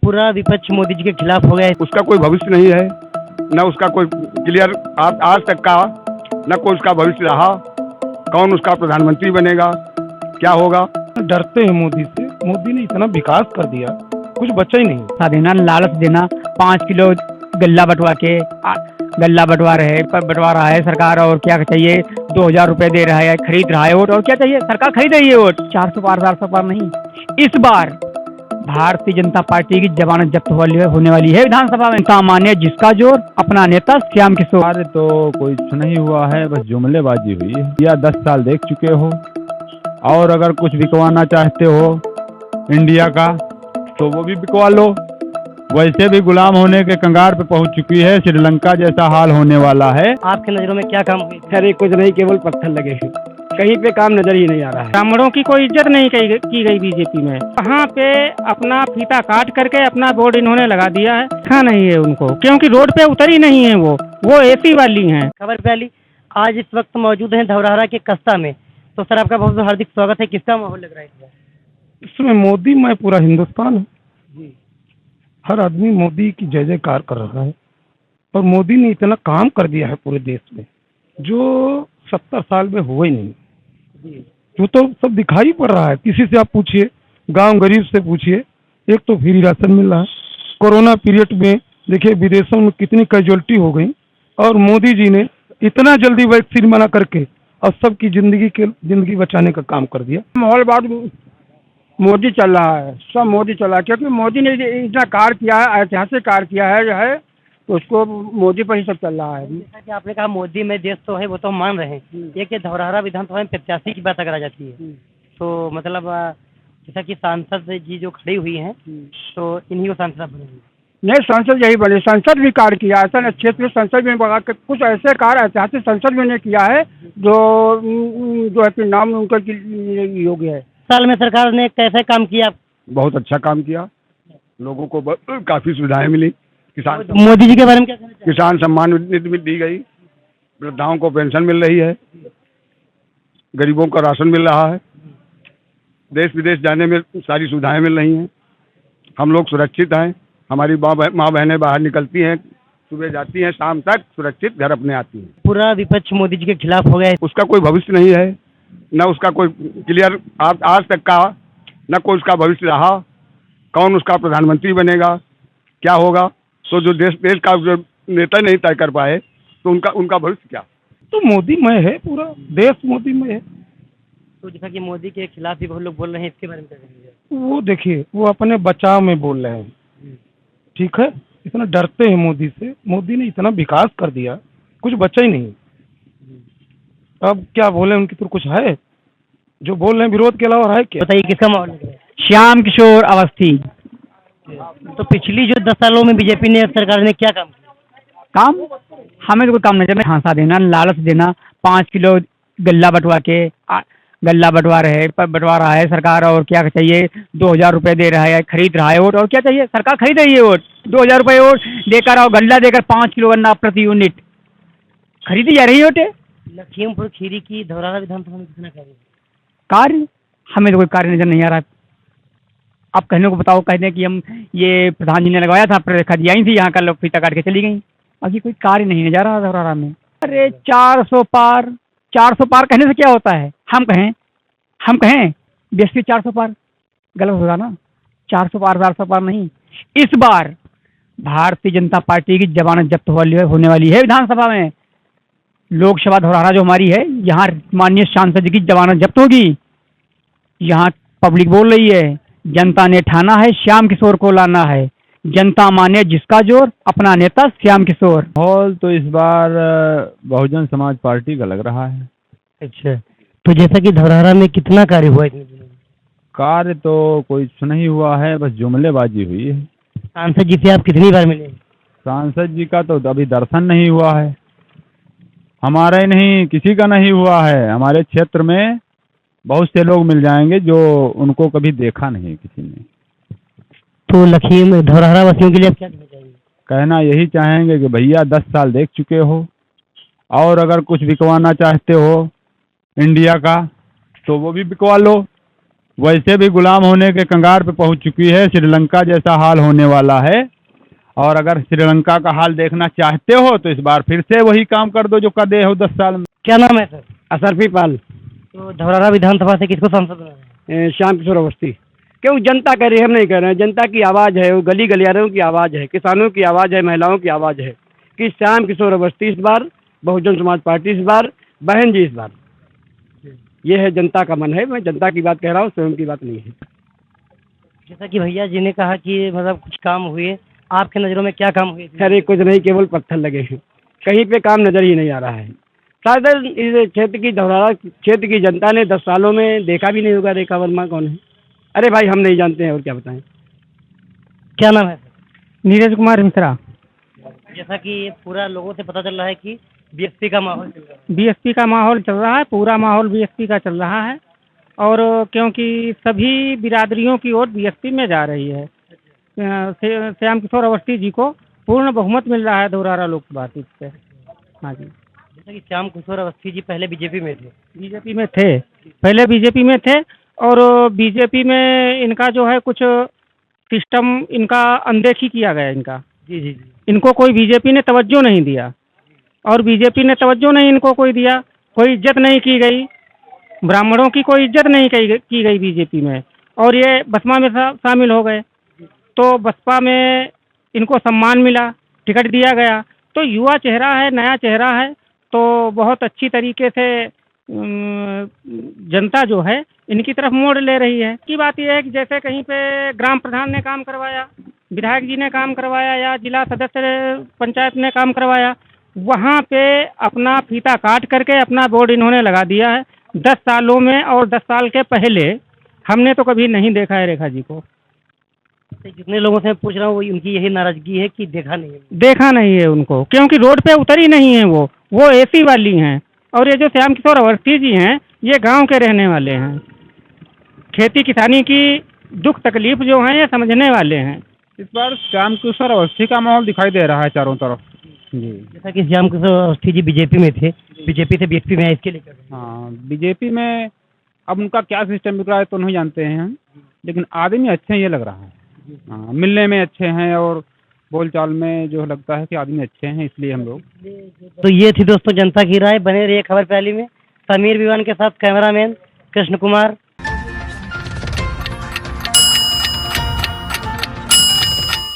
पूरा विपक्ष मोदी जी के खिलाफ हो गया है। उसका कोई भविष्य नहीं है, न उसका कोई क्लियर आज तक का न कोई उसका भविष्य रहा। कौन उसका प्रधानमंत्री बनेगा, क्या होगा। डरते हैं मोदी से। मोदी ने इतना विकास कर दिया, कुछ बचा ही नहीं। देना, लालच देना, 5 किलो गल्ला बंटवा के गल्ला बंटवा रहा है सरकार। और क्या चाहिए, 2000 रुपए दे रहा है, खरीद रहा है वोट। और क्या चाहिए, सरकार खरीद रही है वोट। 400 पार 400 पार नहीं। इस बार भारतीय जनता पार्टी की जमानत जब्त होने वाली है विधानसभा में। सामान्य जिसका जोर, अपना नेता श्याम किशोर। तो कोई नहीं हुआ है, बस जुमलेबाजी हुई है। या 10 साल देख चुके हो, और अगर कुछ बिकवाना चाहते हो इंडिया का तो वो भी बिकवा लो। वैसे भी गुलाम होने के कंगार पे पहुंच चुकी है, श्रीलंका जैसा हाल होने वाला है। आपके नजरों में क्या काम हुई? अरे कुछ नहीं, केवल पत्थर लगे हैं, कहीं पे काम नजर ही नहीं आ रहा है। ब्राह्मणों की कोई इज्जत नहीं की गई बीजेपी में। वहाँ पे अपना फीता काट करके अपना बोर्ड इन्होंने लगा दिया है। अच्छा नहीं है उनको, क्योंकि रोड पे उतरी नहीं है वो एसी वाली हैं। खबर पहली, आज इस वक्त मौजूद हैं धौरहरा के कस्ता में। तो सर आपका बहुत बहुत हार्दिक स्वागत है। किसका माहौल लग रहा है इस बार? इसमें मोदी में पूरा हिंदुस्तान है जी। हर आदमी मोदी की जय जयकार कर रहा है। और मोदी ने इतना काम कर दिया है पूरे देश में, जो 70 साल में हुआ ही नहीं। वो तो सब दिखाई पड़ रहा है। किसी से आप पूछिए, गांव गरीब से पूछिए, एक तो फ्री राशन मिल रहा है। कोरोना पीरियड में देखिए विदेशों में कितनी कैजुअलिटी हो गई, और मोदी जी ने इतना जल्दी वैक्सीन बना करके और सबकी जिंदगी बचाने का काम कर दिया। माहौल बहुत मोदी चल रहा है, सब मोदी चल रहा है, क्योंकि मोदी ने इतना कार्य किया है, ऐतिहासिक कार्य किया है जो है, तो उसको मोदी पर ही सब चल रहा है। जैसा कि आपने कहा मोदी में देश तो है, वो तो हम मान रहे हैं। एक ये धौरहरा विधानसभा में प्रत्याशी की बात अगर आ जाती है तो मतलब जैसा कि सांसद जी जो खड़ी हुई हैं तो इन्हीं को सांसद बनेंगे। नहीं, संसद यही बने, संसद भी कार्य किया ऐसा क्षेत्र में, संसद में बना के कुछ ऐसे कार्य ऐतिहासिक संसद में ने किया है जो है कि नाम उनका योग्य है। साल में सरकार ने कैसे काम किया? बहुत अच्छा काम किया, लोगों को काफ़ी सुविधाएं मिली। किसान मोदी जी के बारे में क्या कहना चाहिए? किसान सम्मान निधि दी गई, वृद्धाओं को पेंशन मिल रही है, गरीबों को राशन मिल रहा है, देश विदेश जाने में सारी सुविधाएं मिल रही हैं। हम लोग सुरक्षित हैं। हमारी माँ बहनें बाहर निकलती हैं, सुबह जाती हैं, शाम तक सुरक्षित घर अपने आती हैं। पूरा विपक्ष मोदी जी के खिलाफ हो गया है। उसका कोई भविष्य नहीं है, न उसका कोई क्लियर आज तक का न कोई उसका भविष्य रहा। कौन उसका प्रधानमंत्री बनेगा, क्या होगा। तो जो देश का जो नेता नहीं तय कर पाए तो उनका भविष्य क्या। तो मोदी में है, पूरा देश मोदी में है। तो जैसा कि मोदी के खिलाफ भी बहुत लोग बोल रहे हैं, इसके बारे में क्या कहेंगे? वो देखिए, वो अपने बचाव में बोल रहे हैं, ठीक है। इतना डरते हैं मोदी से। मोदी ने इतना विकास कर दिया, कुछ बचा ही नहीं। अब क्या बोले, उनकी तो कुछ है जो बोल रहे हैं, विरोध के अलावा है क्या? बताइए किसका माहौल लग रहा है? श्याम किशोर अवस्थी। तो पिछली जो 10 सालों में बीजेपी ने सरकार ने क्या काम किया? काम हमें तो कोई काम नहीं चाहिए। हाँसा देना, लालच देना, 5 किलो गल्ला बंटवा रहा है सरकार। और क्या चाहिए, 2000 रुपए दे रहा है, खरीद रहा है वोट। और क्या चाहिए, सरकार खरीद रही है वोट। 2000 रुपए वोट देकर और गल्ला देकर 5 किलो गन्ना प्रति यूनिट खरीदी जा रही है वोटे। लखीमपुर खीरी की धौरहरा विधानसभा में कितना कार्य, हमें तो कोई कार्य नजर नहीं आ रहा। आप कहने को बताओ, कहते हैं कि हम ये प्रधान जी ने लगवाया था, रेखा जी आई थी यहाँ का, लोग फीता काट के चली गई। अभी कोई कार्य नहीं नजर आ रहा धौरहरा में। अरे 400 पार कहने से क्या होता है? हम कहें बेसिक 400 पार, गलत होगा ना। 400 पार 400 पार नहीं। इस बार भारतीय जनता पार्टी की जमानत जब्त होने वाली है विधानसभा में। लोकसभा धौरहरा जो हमारी है, यहाँ माननीय सांसद की जमानत जब्त होगी। यहाँ पब्लिक बोल रही है, जनता ने ठाना है श्याम किशोर को लाना है। जनता माने जिसका जोर, अपना नेता श्याम किशोर। माहौल तो इस बार बहुजन समाज पार्टी का लग रहा है। अच्छा, तो जैसा कि धौरहरा में कितना कार्य हुआ है? कार्य तो कोई नहीं हुआ है, बस जुमलेबाजी हुई है। सांसद जी से आप कितनी बार मिले? सांसद जी का तो अभी दर्शन नहीं हुआ है, हमारा ही नहीं, किसी का नहीं हुआ है। हमारे क्षेत्र में बहुत से लोग मिल जाएंगे जो उनको कभी देखा नहीं किसी ने। तो लखीम धौरहरा वासियों के लिए आप क्या कहना चाहिए? कहना यही चाहेंगे कि भैया 10 साल देख चुके हो, और अगर कुछ बिकवाना चाहते हो इंडिया का तो वो भी बिकवा लो। वैसे भी गुलाम होने के कंगार पे पहुंच चुकी है। श्रीलंका जैसा हाल होने वाला है। और अगर श्रीलंका का हाल देखना चाहते हो तो इस बार फिर से वही काम कर दो जो कर दे हो 10 साल में। क्या नाम है सर? असरफी पाल। तो धौरहरा विधानसभा से किसको सांसद बना रहे हैं? श्याम किशोर अवस्थी। क्यों जनता कह रही है, हम नहीं कह रहे हैं। जनता की आवाज़ है, वो गली गलियारों की आवाज़ है, किसानों की आवाज़ है, महिलाओं की आवाज़ है कि श्याम किशोर अवस्थी इस बार, बहुजन समाज पार्टी इस बार, बहन जी इस बार। ये है जनता का मन है। मैं जनता की बात कह रहा हूँ, स्वयं की बात नहीं है। जैसा कि भैया जी ने कहा कि मतलब कुछ काम हुए, आपके नज़रों में क्या काम हुए? अरे कुछ नहीं, केवल पत्थर लगे हैं, कहीं पे काम नजर ही नहीं आ रहा है। शायद इस क्षेत्र की, धौरहरा क्षेत्र की जनता ने 10 सालों में देखा भी नहीं होगा। रेखा वर्मा कौन है? अरे भाई हम नहीं जानते हैं, और क्या बताएं। क्या नाम है सर? नीरज कुमार मिश्रा। जैसा कि पूरा लोगों से पता चल रहा है कि बीएसपी का माहौल चल रहा है। बीएसपी का माहौल चल रहा है, पूरा माहौल बीएसपी का चल रहा है। और क्योंकि सभी बिरादरियों की वोट बीएसपी में जा रही है। श्याम किशोर अवस्थी जी को पूर्ण बहुमत मिल रहा है धौरहरा लोकसभा सीट से। हाँ जी। जैसा कि श्याम किशोर अवस्थी जी पहले बीजेपी में थे। बीजेपी में थे, पहले बीजेपी में थे। और बीजेपी में इनका जो है कुछ सिस्टम इनका अनदेखी किया गया इनका। जी जी जी। इनको कोई बीजेपी ने तवज्जो नहीं दिया, और बीजेपी ने तवज्जो नहीं इनको कोई दिया। कोई इज्जत नहीं की गई, ब्राह्मणों की कोई इज्जत नहीं की गई बीजेपी में। और ये बसपा में शामिल हो गए, तो बसपा में इनको सम्मान मिला, टिकट दिया गया। तो युवा चेहरा है, नया चेहरा है, तो बहुत अच्छी तरीके से जनता जो है इनकी तरफ मोड़ ले रही है। की बात यह है कि जैसे कहीं पे ग्राम प्रधान ने काम करवाया, विधायक जी ने काम करवाया, या जिला सदस्य पंचायत ने काम करवाया, वहाँ पे अपना फीता काट करके अपना बोर्ड इन्होंने लगा दिया है 10 सालों में। और 10 साल के पहले हमने तो कभी नहीं देखा है रेखा जी को। जितने लोगों से मैं पूछ रहा हूँ वो उनकी यही नाराजगी है कि देखा नहीं है। देखा नहीं है उनको, क्योंकि रोड पे उतरी नहीं है वो एसी वाली हैं। और ये जो श्याम किशोर अवस्थी जी हैं, ये गांव के रहने वाले हैं, खेती किसानी की दुख तकलीफ जो है ये समझने वाले हैं। इस बार श्याम किशोर अवस्थी का माहौल दिखाई दे रहा है चारों तरफ। जी। जैसा कि श्याम किशोर अवस्थी जी बीजेपी में थे, बीजेपी से बीएसपी में आए, इसके लिए हाँ, बीजेपी में अब उनका क्या सिस्टम बिक रहा है तो नहीं जानते हैं हम, लेकिन आदमी अच्छे हैं ये लग रहा है। हाँ, मिलने में अच्छे हैं और बोलचाल में जो लगता है कि आदमी अच्छे हैं, इसलिए हम लोग। तो ये थी दोस्तों जनता की राय। बने रहिए खबर पहली में। समीर विवान के साथ कैमरामैन कृष्ण कुमार।